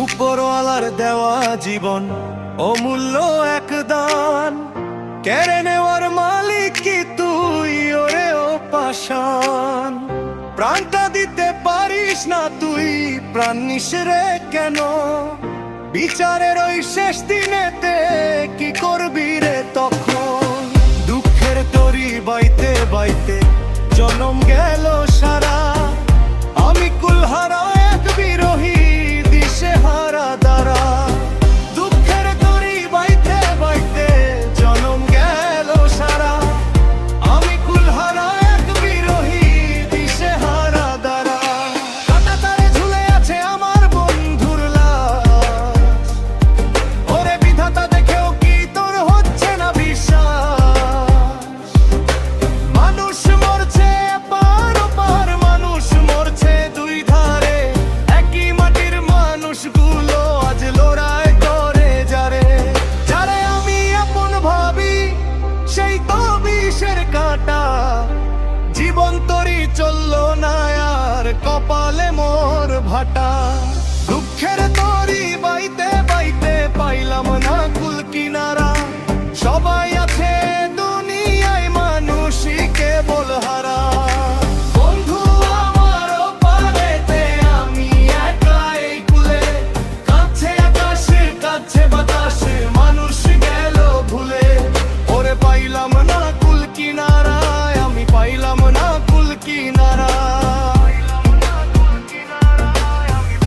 উপরওয়ালার দেওয়া জীবন অমূল্য এক দান, কেড়ে নেওয়ার মালিক কি তুই? ওরে ও পাষাণ, প্রাণটা দিতে পারিস না তুই, প্রাণ নিস রে কেন? বিচারের ওই শেষ দিনেতে কি করবি রে তখন? দুঃখের তরি বাইতে বাইতে জনম গেল সারা, আমি কুলহারা এক বিরোহী দিশে হারা দ্বারা। দুঃখের তরি বাইতে বাইতে জনম গেল সারা, আমি কুলহারা এক বিরোহী দিশে হারা দ্বারা। কাটা তারে ঝুলে আছে আমার বন্ধুর লাশ, ওরে বিধাতা দেখেও কি তোর হচ্ছে না বিশ্বাস? মানুষ মরছে পার পার, মানুষ মরছে দুই ধারে, একই মাটির মানুষগুলো আজ লড়াই করে যারে। যারে আমি আপন ভাবি সেই তো বিষের কাঁটা, জীবন তরি চললো না আর কপালে মোর ভাটা।